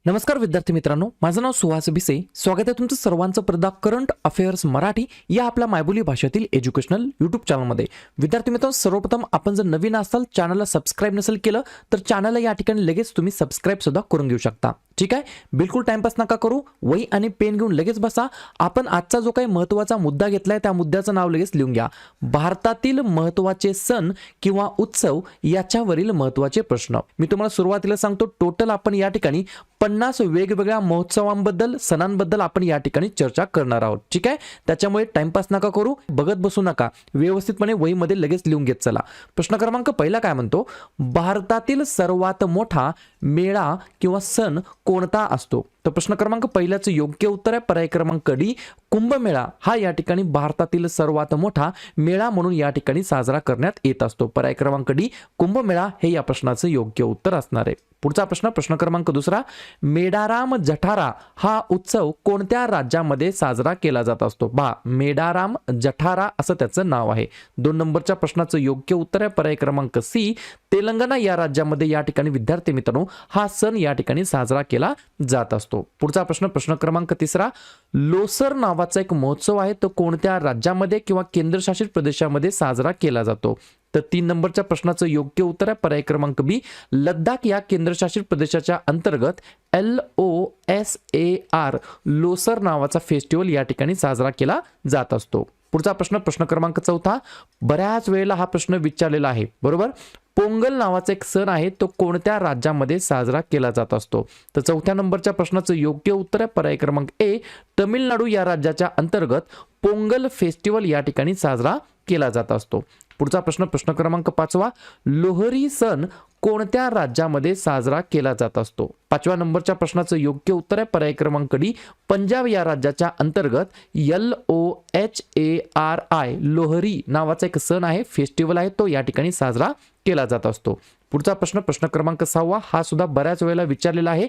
नमस्कार विद्यार्थी मित्रांनो, माझं नाव सुहास भिसे. स्वागत आहे तुमचं सर्वांचं प्रदा करंट अफेअर्स मराठी या आपल्या मायबोली भाषेतील एज्युकेशनल यूट्यूब चॅनलमध्ये. विद्यार्थी मित्रांनो, सर्वप्रथम आपण जर नवीन असाल, चॅनलला सबस्क्राईब नसेल केलं तर चॅनलला या ठिकाणी लगेच तुम्ही सबस्क्राईब सुद्धा करून घेऊ शकता. ठीक आहे, बिलकुल टाइमपास नका करू. वही आणि पेन घेऊन लगेच बसा. आपण आजचा जो काही महत्त्वाचा मुद्दा घेतलाय त्या मुद्द्याचं नाव लगेच लिहून घ्या. भारतातील महत्त्वाचे सण किंवा उत्सव याच्यावरील महत्त्वाचे प्रश्न. मी तुम्हाला सुरुवातीला सांगतो, टोटल आपण या ठिकाणी 50 वेगवेगळ्या महोत्सवांबद्दल, सणांबद्दल आपण या ठिकाणी चर्चा करणार आहोत. ठीक आहे, त्याच्यामुळे टाइमपास नका करू, बघत बसू नका, व्यवस्थितपणे वहीमध्ये लगेच लिहून घेत चला. प्रश्न क्रमांक पहिला काय म्हणतो, भारतातील सर्वात मोठा मेळा किंवा सण कोणता असतो? तर प्रश्न क्रमांक पहिल्याचं योग्य उत्तर आहे पर्याय क्रमांक डी, कुंभमेळा. हा या ठिकाणी भारतातील सर्वात मोठा मेळा म्हणून या ठिकाणी साजरा करण्यात येत असतो. पर्याय क्रमांक डी, कुंभमेळा हे या प्रश्नाचं योग्य उत्तर असणार आहे. पुढचा प्रश्न, प्रश्न क्रमांक दुसरा, मेडाराम जठारा हा उत्सव कोणत्या राज्यामध्ये साजरा केला जात असतो? मेडाराम जठारा असं त्याचं नाव आहे. 2 नंबरच्या प्रश्नाचं योग्य उत्तर आहे पर्याय क्रमांक सी, तेलंगणा या राज्यामध्ये या ठिकाणी विद्यार्थी मित्रांनो हा सण या ठिकाणी साजरा केला जात असतो. पुढचा प्रश्न, प्रश्न क्रमांक तिसरा, लोसर नावाचा एक महोत्सव आहे, तो कोणत्या राज्यामध्ये किंवा केंद्रशासित प्रदेशामध्ये साजरा केला जातो? तर 3 नंबरच्या प्रश्नाचं योग्य उत्तर आहे पर्याय क्रमांक बी, लद्दाख या केंद्रशासित प्रदेशाच्या अंतर्गत LOSAR लोसर नावाचा फेस्टिवल या ठिकाणी साजरा केला जात असतो. पुढचा प्रश्न, प्रश्न क्रमांक चौथा, बऱ्याच वेळेला हा प्रश्न विचारलेला आहे, बरोबर. पोंगल नावाचा एक सण आहे, तो कोणत्या राज्यामध्ये साजरा केला जात असतो? तर 4थ्या नंबरच्या प्रश्नाचं योग्य उत्तर आहे पर्याय क्रमांक ए, तमिळनाडू या राज्याच्या अंतर्गत पोंगल फेस्टिवल या ठिकाणी साजरा केला जात असतो. पुढचा प्रश्न, प्रश्न क्रमांक 5वा, लोहरी सण कोणत्या राज्यामध्ये साजरा केला जात असतो? 5व्या नंबरच्या प्रश्नाचं योग्य उत्तर आहे पर्याय क्रमांक डी, पंजाब या राज्याच्या अंतर्गत LOHARI लोहरी नावाचा एक सण आहे, फेस्टिवल आहे, तो या ठिकाणी साजरा केला जात असतो. पुढचा प्रश्न, प्रश्न क्रमांक 6वा, हा सुद्धा बऱ्याच वेळेला विचारलेला आहे,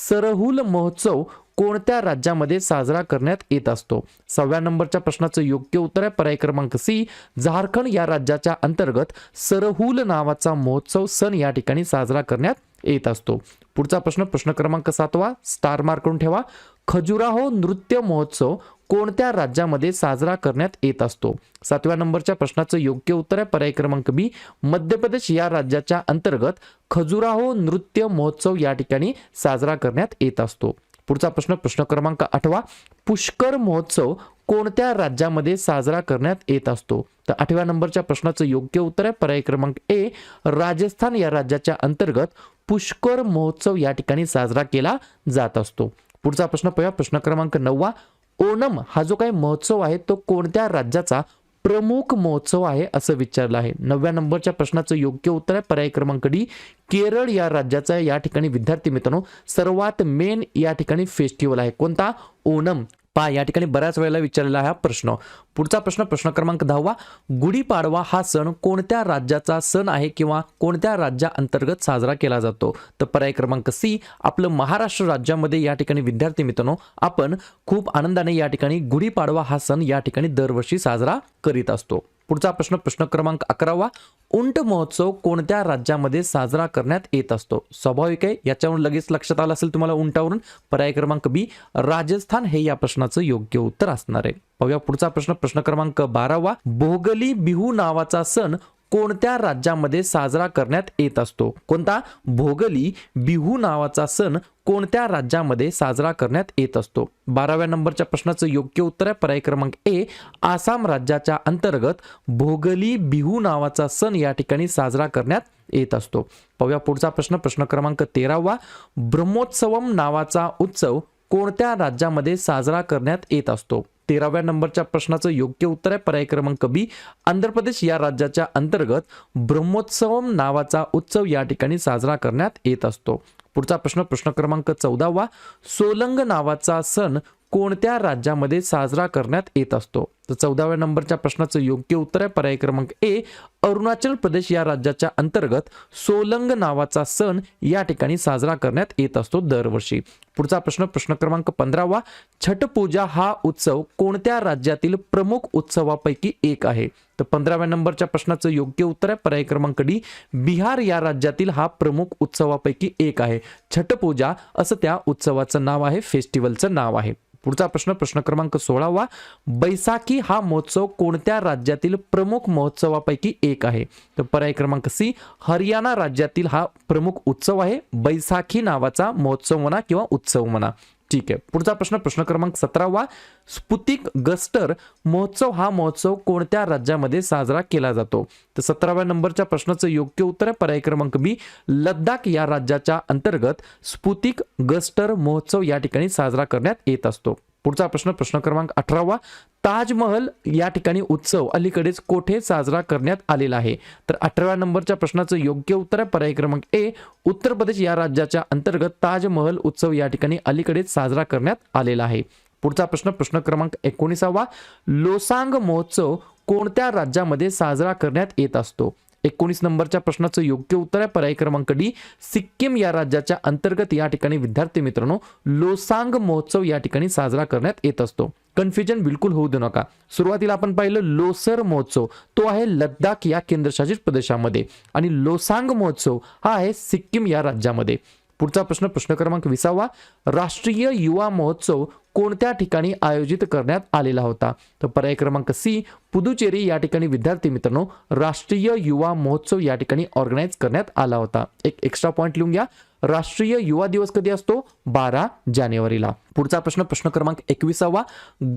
सरहुल महोत्सव कोणत्या राज्यामध्ये साजरा करण्यात येत असतो? 6व्या नंबरच्या प्रश्नाचं योग्य उत्तर आहे पर्याय क्रमांक सी, झारखंड या राज्याच्या अंतर्गत सरहुल नावाचा महोत्सव सण या ठिकाणी साजरा करण्यात येत असतो. पुढचा प्रश्न, प्रश्न क्रमांक 7वा, स्टार मार्क करून ठेवा, खजुराहो नृत्य महोत्सव कोणत्या राज्यामध्ये साजरा करण्यात येत असतो? 7व्या नंबरच्या प्रश्नाचं योग्य उत्तर आहे पर्याय क्रमांक बी, मध्य प्रदेश या राज्याच्या अंतर्गत खजुराहो नृत्य महोत्सव या ठिकाणी साजरा करण्यात येत असतो. पुढचा प्रश्न, प्रश्न क्रमांक 8वा, पुष्कर महोत्सव कोणत्या राज्यामध्ये साजरा करण्यात येत असतो? तर 8व्या नंबरच्या प्रश्नाचं योग्य उत्तर आहे पर्याय क्रमांक ए, राजस्थान या राज्याच्या अंतर्गत पुष्कर महोत्सव या ठिकाणी साजरा केला जात असतो. पुढचा प्रश्न पाहूया, प्रश्न क्रमांक 9वा, ओणम हा जो काही महोत्सव आहे तो कोणत्या राज्याचा प्रमुख महोत्सव आहे असं विचारलं आहे. 9व्या नंबरच्या प्रश्नाचं योग्य उत्तर आहे पर्याय क्रमांक डी, केरळ या राज्याचा या ठिकाणी विद्यार्थी मित्रांनो सर्वात मेन या ठिकाणी फेस्टिवल आहे. कोणता? ओणम. या ठिकाणी बऱ्याच वेळेला विचारलेला हा प्रश्न. पुढचा प्रश्न, प्रश्न क्रमांक 10वा, गुढीपाडवा हा सण कोणत्या राज्याचा सण आहे किंवा कोणत्या राज्याअंतर्गत साजरा केला जातो? तर पर्याय क्रमांक सी, आपलं महाराष्ट्र राज्यामध्ये या ठिकाणी विद्यार्थी मित्रांनो आपण खूप आनंदाने या ठिकाणी गुढीपाडवा हा सण या ठिकाणी दरवर्षी साजरा करीत असतो. पुढचा प्रश्न, प्रश्न क्रमांक 11वा, उंट महोत्सव कोणत्या राज्यामध्ये साजरा करण्यात येत असतो? स्वाभाविक आहे, याच्यावरून लगेच लक्षात आलं असेल तुम्हाला उंटावरून, पर्याय क्रमांक बी, राजस्थान हे या प्रश्नाचं योग्य उत्तर असणार आहे. पाहूया पुढचा प्रश्न, प्रश्न क्रमांक 12वा, भोगली बिहू नावाचा सण कोणत्या राज्यामध्ये साजरा करण्यात येत असतो? कोणता? भोगली बिहू नावाचा सण कोणत्या राज्यामध्ये साजरा करण्यात येत असतो? 12व्या नंबरच्या प्रश्नाचं योग्य उत्तर आहे पर्याय क्रमांक ए, आसाम राज्याच्या अंतर्गत भोगली बिहू नावाचा सण या ठिकाणी साजरा करण्यात येत असतो. पाहूया पुढचा प्रश्न, प्रश्न क्रमांक 13वा, ब्रह्मोत्सवम नावाचा उत्सव कोणत्या राज्यामध्ये साजरा करण्यात येत असतो? 13व्या नंबरच्या प्रश्नाचं योग्य उत्तर आहे पर्याय क्रमांक बी, आंध्र प्रदेश या राज्याच्या अंतर्गत ब्रह्मोत्सवम नावाचा उत्सव या ठिकाणी साजरा करण्यात येत असतो. पुढचा प्रश्न, प्रश्न क्रमांक 14वा, सोलंग नावाचा सण कोणत्या राज्यामध्ये साजरा करण्यात येत असतो? तर 14व्या नंबरच्या प्रश्नाचं योग्य उत्तर आहे पर्याय क्रमांक ए, अरुणाचल प्रदेश या राज्याच्या अंतर्गत सोलंग नावाचा सण या ठिकाणी साजरा करण्यात येत असतो दरवर्षी. पुढचा प्रश्न, प्रश्न क्रमांक 15वा, छठ पूजा हा उत्सव कोणत्या राज्यातील प्रमुख उत्सवापैकी एक आहे? तर 15व्या नंबरच्या प्रश्नाचं योग्य उत्तर आहे पर्याय क्रमांक डी, बिहार या राज्यातील हा प्रमुख उत्सवापैकी एक आहे. छठ पूजा असं त्या उत्सवाचं नाव आहे, फेस्टिवलचं नाव आहे. पुढचा प्रश्न, प्रश्न क्रमांक 16वा, बैसाखी हा महोत्सव कोणत्या राज्यातील प्रमुख महोत्सवापैकी एक आहे? तर पर्याय क्रमांक सी, हरियाणा राज्यातील हा प्रमुख उत्सव आहे. बैसाखी नावाचा महोत्सव म्हणा किंवा उत्सव म्हणा. ठीक आहे. पुढचा प्रश्न, प्रश्न क्रमांक 17वा, स्पुतिक गस्टर महोत्सव हा महोत्सव कोणत्या राज्यामध्ये साजरा केला जातो? तर 17व्या नंबरच्या प्रश्नाचं योग्य उत्तर आहे पर्याय क्रमांक बी, लद्दाख या राज्याच्या अंतर्गत स्पुतिक गस्टर महोत्सव या ठिकाणी साजरा करण्यात येत असतो. पुढचा प्रश्न, प्रश्न क्रमांक 18वा, ताजमहल या ठिकाणी उत्सव अलीकडेच कोठे साजरा करण्यात आलेला आहे? तर 18व्या नंबरच्या प्रश्नाचं योग्य उत्तर आहे पर्याय क्रमांक ए, उत्तर प्रदेश या राज्याच्या अंतर्गत ताजमहल उत्सव या ठिकाणी अलीकडेच साजरा करण्यात आलेला आहे. पुढचा प्रश्न, प्रश्न क्रमांक 19वा, लोसांग महोत्सव कोणत्या राज्यामध्ये साजरा करण्यात येत असतो? 19 नंबरच्या प्रश्नाचं योग्य उत्तर आहे पर्याय क्रमांक डी, सिक्कीम या राज्याच्या अंतर्गत या ठिकाणी विद्यार्थी मित्रांनो लोसांग महोत्सव या ठिकाणी साजरा करण्यात येत असतो. कन्फ्युजन बिलकुल होऊ देऊ नका. सुरुवातीला आपण पाहिलं लोसर महोत्सव, तो आहे लद्दाख या केंद्रशासित प्रदेशामध्ये, आणि लोसांग महोत्सव हा आहे सिक्कीम या राज्यामध्ये. पुढचा प्रश्न, प्रश्न क्रमांक 20वा, राष्ट्रीय युवा महोत्सव कोणत्या ठिकाणी आयोजित करण्यात आलेला होता? तर पर्याय क्रमांक सी, पुदुचेरी या ठिकाणी विद्यार्थी मित्रांनो राष्ट्रीय युवा महोत्सव या ठिकाणी ऑर्गनाइज करण्यात आला होता. एक एक्स्ट्रा पॉइंट लिहून घ्या, राष्ट्रीय युवा दिवस कधी असतो? 12 जानेवारीला. पुढचा प्रश्न, प्रश्न क्रमांक 21वा,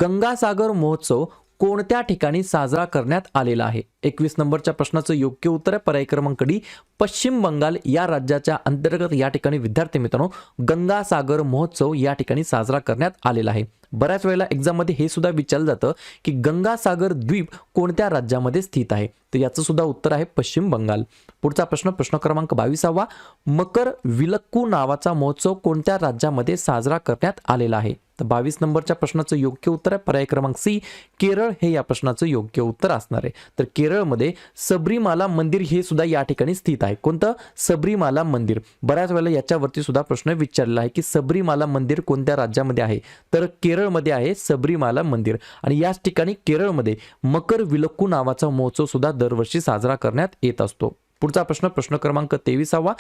गंगासागर महोत्सव कोणत्या ठिकाणी साजरा करण्यात आलेला आहे? 21 नंबरच्या प्रश्नाचं योग्य उत्तर आहे पर्याय क्रमांक डी, पश्चिम बंगाल या राज्याच्या अंतर्गत या ठिकाणी विद्यार्थी मित्रांनो गंगासागर महोत्सव या ठिकाणी साजरा करण्यात आलेला आहे. बऱ्याच वेळेला एक्झाम मध्ये हे सुद्धा विचारलं जातं की गंगासागर द्वीप कोणत्या राज्यामध्ये स्थित आहे? तर याचं सुद्धा उत्तर आहे पश्चिम बंगाल. पुढचा प्रश्न, प्रश्न क्रमांक 22वा, मकर विलक्कू नावाचा महोत्सव कोणत्या राज्यामध्ये साजरा करण्यात आलेला आहे? तर 22 नंबरच्या प्रश्नाचं योग्य उत्तर आहे पर्याय क्रमांक सी, केरळ हे या प्रश्नाचं योग्य उत्तर असणार आहे. तर केरळमध्ये सबरीमाला मंदिर हे सुद्धा या ठिकाणी स्थित आहे. कोणतं? सबरीमाला मंदिर. बऱ्याच वेळेला याच्यावरती सुद्धा प्रश्न विचारलेला आहे की सबरीमाला मंदिर कोणत्या राज्यामध्ये आहे? तर केरळमध्ये आहे सबरीमाला मंदिर, आणि याच ठिकाणी केरळमध्ये मकर विलक्कू नावाचा महोत्सव सुद्धा दरवर्षी साजरा करण्यात येत असतो. पुढचा प्रश्न, प्रश्न क्रमांक 23वा,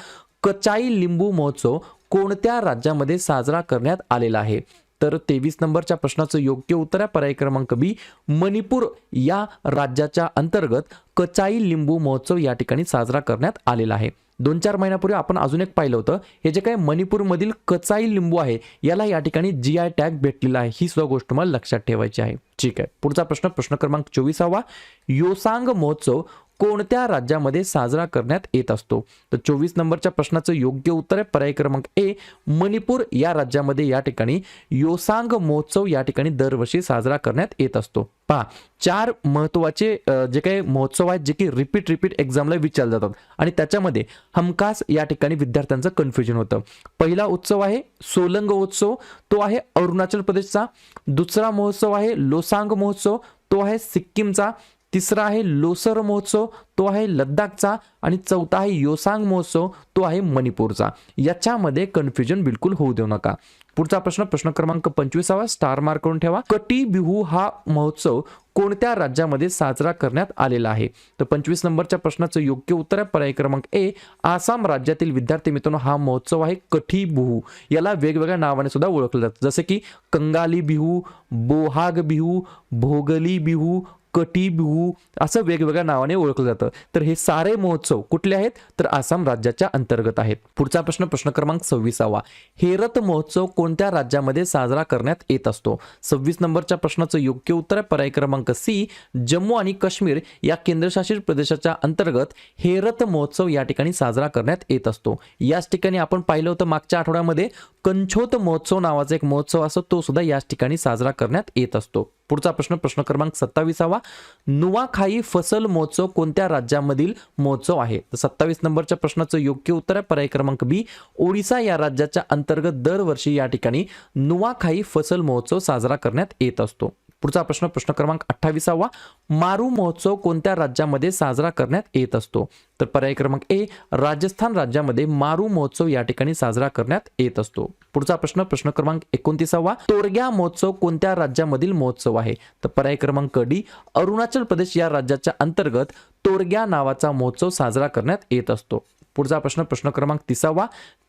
कचाई लिंबू महोत्सव कोणत्या राज्यामध्ये साजरा करण्यात आलेला आहे? तर 23 नंबरच्या प्रश्नाचं योग्य उत्तर आहे पर्याय क्रमांक बी, मणिपूर या राज्याच्या अंतर्गत कचाई लिंबू महोत्सव या ठिकाणी साजरा करण्यात आलेला आहे. 2-4 महिन्यापूर्वी आपण अजून एक पाहिलं होतं, हे जे काही मणिपूरमधील कचाई लिंबू आहे याला या ठिकाणी GI टॅग भेटलेला आहे. ही सुद्धा गोष्ट मला लक्षात ठेवायची आहे. ठीक आहे. पुढचा प्रश्न, प्रश्न क्रमांक 24वा, योसांग महोत्सव कोणत्या राज्यामध्ये साजरा करण्यात येत असतो? तर 24 नंबरच्या प्रश्नाचं योग्य उत्तर आहे पर्याय क्रमांक ए, मणिपूर या राज्यामध्ये या ठिकाणी योसांग महोत्सव या ठिकाणी दरवर्षी साजरा करण्यात येत असतो. पहा, 4 महत्वाचे जे काही महोत्सव आहेत जे की रिपीट एक्झामला विचारले जातात, आणि त्याच्यामध्ये हमखास या ठिकाणी विद्यार्थ्यांचं कन्फ्युजन होतं. पहिला उत्सव आहे सोलंग उत्सव, तो आहे अरुणाचल प्रदेशचा. दुसरा महोत्सव आहे लोसांग महोत्सव, तो आहे सिक्कीमचा. तिसरा आहे लोसर महोत्सव, तो आहे लद्दाखचा. आणि चौथा आहे योसांग महोत्सव, तो आहे मणिपूरचा. याच्यामध्ये कन्फ्युजन बिलकुल होऊ देऊ नका. पुढचा प्रश्न, प्रश्न क्रमांक 25वा, स्टार मार्क करून ठेवा. कटी बिहू हा महोत्सव कोणत्या राज्यामध्ये साजरा करण्यात आलेला आहे? तर 25 नंबरच्या प्रश्नाचं योग्य उत्तर आहे पर्याय क्रमांक ए, आसाम राज्यातील विद्यार्थी मित्रांनो हा महोत्सव आहे कठी बिहू. याला वेगवेगळ्या नावाने सुद्धा ओळखलं जातं, जसे की कंगाली बिहू, बोहाग बिहू, भोगली बिहू, कटी बिहू, असं वेगवेगळ्या नावाने ओळखलं जातं. तर हे सारे महोत्सव कुठले आहेत? तर आसाम राज्याच्या अंतर्गत आहेत. पुढचा प्रश्न, प्रश्न क्रमांक 26वा, हेरत महोत्सव कोणत्या राज्यामध्ये साजरा करण्यात येत असतो? 26 नंबरच्या प्रश्नाचं योग्य उत्तर आहे पर्याय क्रमांक सी, जम्मू आणि काश्मीर या केंद्रशासित प्रदेशाच्या अंतर्गत हेरत महोत्सव या ठिकाणी साजरा करण्यात येत असतो. याच ठिकाणी आपण पाहिलं होतं मागच्या आठवड्यामध्ये कंछोत महोत्सव नावाचा एक महोत्सव असतो, तो सुद्धा याच ठिकाणी साजरा करण्यात येत असतो. पुढचा प्रश्न प्रश्न क्रमांक 27 नुआखाई फसल महोत्सव कोणत्या राज्यामधील महोत्सव आहे? तर 27 नंबरच्या प्रश्नाचं योग्य उत्तर आहे पर्याय क्रमांक बी, ओडिसा या राज्याच्या अंतर्गत दरवर्षी या ठिकाणी नुआखाई फसल महोत्सव साजरा करण्यात येत असतो. पुढचा प्रश्न प्रश्न क्रमांक 28 मारू महोत्सव कोणत्या राज्यामध्ये साजरा करण्यात येत असतो? तर पर्याय क्रमांक ए, राजस्थान राज्यामध्ये मारू महोत्सव या ठिकाणी साजरा करण्यात येत असतो. पुढचा प्रश्न प्रश्न क्रमांक 29 तोरग्या महोत्सव कोणत्या राज्यामधील महोत्सव आहे? तर पर्याय क्रमांक डी, अरुणाचल प्रदेश या राज्याच्या अंतर्गत तोरग्या नावाचा महोत्सव साजरा करण्यात येत असतो. पुढचा प्रश्न प्रश्न क्रमांक 30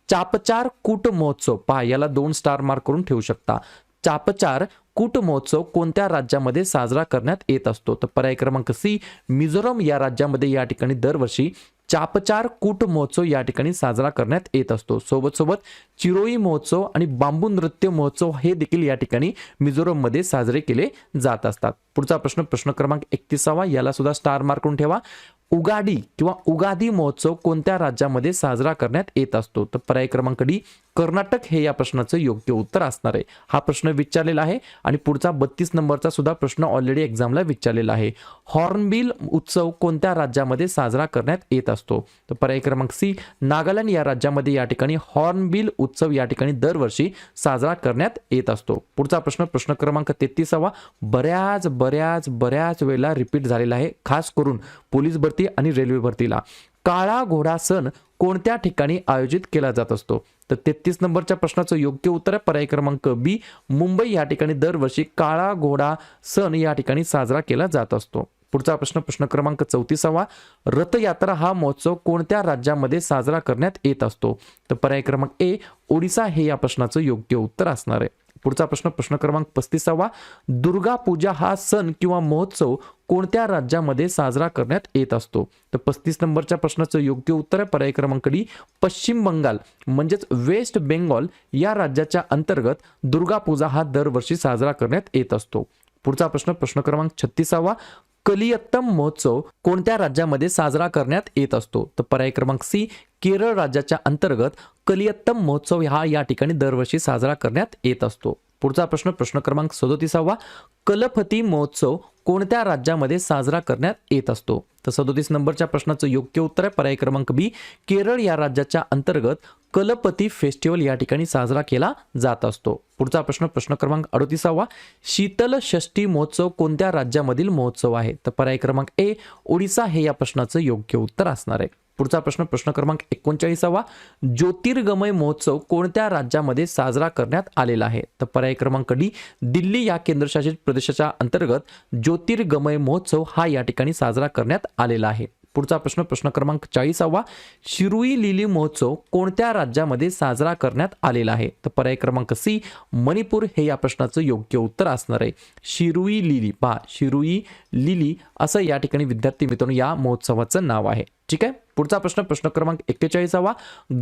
चापचार कूट महोत्सव, पहा याला 2 स्टार मार्क करून ठेवू शकता. चापचार कूट महोत्सव कोणत्या राज्यामध्ये साजरा करण्यात येत असतो? तर पर्याय क्रमांक सी, मिझोरम या राज्यामध्ये या ठिकाणी दरवर्षी चापचार कूट महोत्सव या ठिकाणी साजरा करण्यात येत असतो. सोबत सोबत चिरोई महोत्सव आणि बांबू नृत्य महोत्सव हे देखील या ठिकाणी मिझोरम मध्ये साजरे केले जात असतात. पुढचा प्रश्न प्रश्न क्रमांक 31 याला सुद्धा स्टार मार्क करून ठेवा. उगाडी किंवा उगादी महोत्सव कोणत्या राज्यामध्ये साजरा करण्यात येत असतो? तर पर्याय क्रमांक डी, कर्नाटक हे या प्रश्नाचं योग्य उत्तर असणार आहे. हा प्रश्न विचारलेला आहे आणि पुढचा 32 नंबरचा सुद्धा प्रश्न ऑलरेडी एक्झामला विचारलेला आहे. हॉर्नबिल उत्सव कोणत्या राज्यामध्ये साजरा करण्यात येत असतो? तर पर्याय क्रमांक सी, नागालँड या राज्यामध्ये या ठिकाणी हॉर्नबिल उत्सव या ठिकाणी दरवर्षी साजरा करण्यात येत असतो. पुढचा प्रश्न प्रश्न क्रमांक 33 बऱ्याच वेळेला रिपीट झालेला आहे, खास करून पोलीस भरती आणि रेल्वे भरतीला. काळा घोडा सण कोणत्या ठिकाणी आयोजित केला जात असतो? तर 33 नंबरच्या प्रश्नाचं योग्य उत्तर आहे पर्याय क्रमांक बी, मुंबई या ठिकाणी दरवर्षी काळा घोडा सण या ठिकाणी साजरा केला जात असतो. पुढचा प्रश्न प्रश्न क्रमांक 34 रथयात्रा हा महोत्सव कोणत्या राज्यामध्ये साजरा करण्यात येत असतो? तर पर्याय क्रमांक ए, ओडिसा हे या प्रश्नाचं योग्य उत्तर असणार आहे. पुढचा प्रश्न प्रश्न क्रमांक 35 दुर्गा पूजा हा सण किंवा महोत्सव कोणत्या राज्यामध्ये साजरा करण्यात येत असतो? तर 35 नंबरच्या प्रश्नाचं योग्य उत्तर आहे पर्याय क्रमांक डी, पश्चिम बंगाल म्हणजेच वेस्ट बेंगॉल या राज्याच्या अंतर्गत दुर्गा पूजा हा दरवर्षी साजरा करण्यात येत असतो. पुढचा प्रश्न प्रश्न क्रमांक 36 कलियत्तम महोत्सव कोणत्या राज्यामध्ये साजरा करण्यात येत असतो? तर पर्याय क्रमांक सी, केरळ राज्याच्या अंतर्गत कलियत्तम महोत्सव हा या ठिकाणी दरवर्षी साजरा करण्यात येत असतो. पुढचा प्रश्न प्रश्न क्रमांक 37 कलफती महोत्सव कोणत्या राज्यामध्ये साजरा करण्यात येत असतो? तर 37 नंबरच्या प्रश्नाचं योग्य उत्तर आहे पर्याय क्रमांक बी, केरळ या राज्याच्या अंतर्गत कलपती फेस्टिवल या ठिकाणी साजरा केला जात असतो. पुढचा प्रश्न प्रश्न क्रमांक 38 शीतल षष्ठी महोत्सव कोणत्या राज्यामधील महोत्सव आहे? तर पर्याय क्रमांक ए, ओडिसा हे या प्रश्नाचं योग्य उत्तर असणार आहे. पुढचा प्रश्न प्रश्न क्रमांक 39 ज्योतिर्गमय महोत्सव कोणत्या राज्यामध्ये साजरा करण्यात आलेला आहे? तर पर्याय क्रमांक डी, दिल्ली या केंद्रशासित प्रदेशाच्या अंतर्गत ज्योतिर्गमय महोत्सव हा या ठिकाणी साजरा करण्यात आलेला आहे. पुढचा प्रश्न प्रश्न क्रमांक 40 शिरुई लिली महोत्सव कोणत्या राज्यामध्ये साजरा करण्यात आलेला आहे? तर पर्याय क्रमांक सी, मणिपूर हे या प्रश्नाचं योग्य उत्तर असणार आहे. शिरुई लिली, पहा शिरुई लिली असं या ठिकाणी विद्यार्थी मित्रांनो या महोत्सवाचं नाव आहे. ठीक आहे. पुढचा प्रश्न प्रश्न क्रमांक 41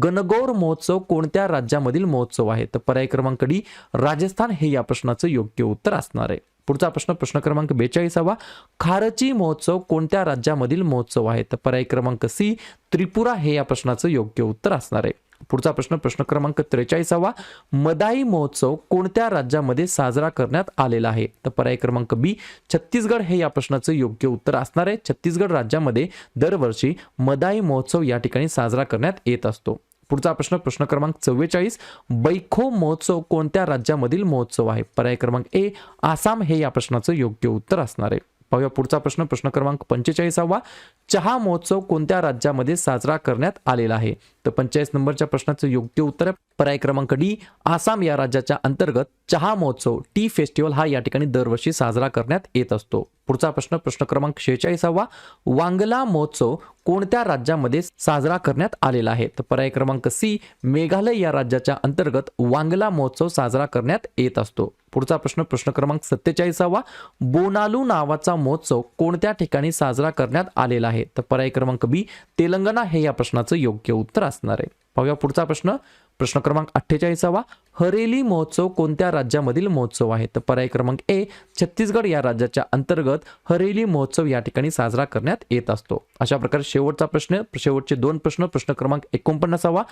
गणगौर महोत्सव कोणत्या राज्यामधील महोत्सव आहे? तर पर्याय क्रमांक डी, राजस्थान हे या प्रश्नाचं योग्य उत्तर असणार आहे. पुढचा प्रश्न प्रश्न क्रमांक 42 खारची महोत्सव कोणत्या राज्यामधील महोत्सव आहे? तर पर्याय क्रमांक सी, त्रिपुरा हे या प्रश्नाचं योग्य उत्तर असणार आहे. पुढचा प्रश्न प्रश्न क्रमांक 43 मदाई महोत्सव कोणत्या राज्यामध्ये साजरा करण्यात आलेला आहे? तर पर्याय क्रमांक बी, छत्तीसगड हे या प्रश्नाचं योग्य उत्तर असणार आहे. छत्तीसगड राज्यामध्ये दरवर्षी मदाई महोत्सव या ठिकाणी साजरा करण्यात येत असतो. पुढचा प्रश्न प्रश्न क्रमांक 44 बैखो महोत्सव कोणत्या राज्यामधील महोत्सव आहे? पर्याय क्रमांक ए, आसाम हे या प्रश्नाचं योग्य उत्तर असणार आहे. पाहूया पुढचा प्रश्न प्रश्न क्रमांक 45 चहा महोत्सव कोणत्या राज्यामध्ये साजरा करण्यात आलेला आहे? तर 45 नंबरच्या प्रश्नाचं योग्य उत्तर आहे पर्याय क्रमांक डी, आसाम या राज्याच्या अंतर्गत चहा महोत्सव टी फेस्टिवल हा या ठिकाणी दरवर्षी साजरा करण्यात येत असतो. पुढचा प्रश्न प्रश्न क्रमांक 46 वांगला महोत्सव कोणत्या राज्यामध्ये साजरा करण्यात आलेला आहे? तर पर्याय क्रमांक सी, मेघालय या राज्याच्या अंतर्गत वांगला महोत्सव साजरा करण्यात येत असतो. पुढचा प्रश्न प्रश्न क्रमांक 47 बोनालू नावाचा महोत्सव कोणत्या ठिकाणी साजरा करण्यात आलेला आहे? तर पर्याय क्रमांक बी, तेलंगणा हे या प्रश्नाचं योग्य उत्तर असणार आहे. पाहूया पुढचा प्रश्न प्रश्न क्रमांक 48 हरेली महोत्सव कोणत्या राज्यामधील महोत्सव आहे? तर पर्याय क्रमांक ए छत्तीसगड या राज्याच्या अंतर्गत हरेली महोत्सव या ठिकाणी साजरा करण्यात येत असतो. अशा प्रकारे शेवटचा प्रश्न, शेवटचे 2 प्रश्न. प्रश्न क्रमांक 49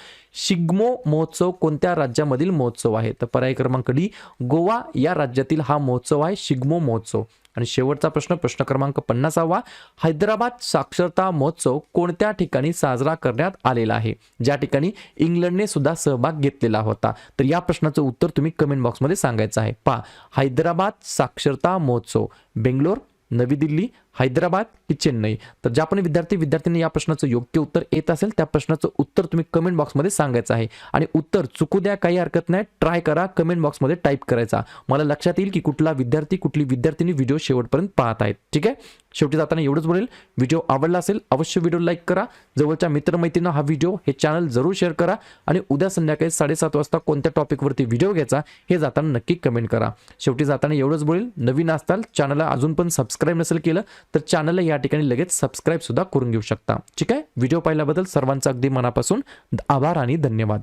शिग्मो महोत्सव कोणत्या राज्यामधील महोत्सव आहे? तर पर्याय क्रमांक डी गोवा या राज्यातील हा महोत्सव आहे शिग्मो महोत्सव. आणि शेवटचा प्रश्न, प्रश्न क्रमांक 50 हैदराबाद साक्षरता महोत्सव कोणत्या ठिकाणी साजरा करण्यात आलेला आहे? ज्या ठिकाणी इंग्लंडने सुद्धा सहभाग घेतलेला होता. तर या प्रश्नाचं उत्तर तुम्ही कमेंट बॉक्समध्ये सांगायचं आहे. पहा, हैदराबाद साक्षरता महोत्सव बेंगलोर, नवी दिल्ली, हैदराबाद की चेन्नई. तर ज्या पण विद्यार्थ्यांनी या प्रश्नाचं योग्य उत्तर येत असेल त्या प्रश्नाचं उत्तर तुम्ही कमेंट बॉक्समध्ये सांगायचं आहे. आणि उत्तर चुकू द्या, काही हरकत नाही, ट्राय करा, कमेंट बॉक्समध्ये टाईप करायचा. मला लक्षात येईल की कुठला विद्यार्थी कुठली विद्यार्थिनी व्हिडिओ शेवटपर्यंत पाहत आहेत. ठीक आहे. शेवटी जाताना एवढंच बोलेल, व्हिडिओ आवडला असेल अवश्य व्हिडिओ लाईक करा, जवळच्या मित्रमैत्रिणींना हा व्हिडिओ, हे चॅनल जरूर शेअर करा. आणि उद्या संध्याकाळी 7:30 वाजता कोणत्या टॉपिकवरती व्हिडिओ घ्यायचा हे जाताना नक्की कमेंट करा. शेवटी जाताना एवढंच बोलेल, नवीन असताल चॅनलला अजून पण सबस्क्राईब नसेल केलं तर चॅनलला या ठिकाणी लगेच सबस्क्राईब सुद्धा करून घेऊ शकता. ठीक आहे. व्हिडिओ पाहिल्याबद्दल सर्वांचा अगदी मनापासून आभार आणि धन्यवाद.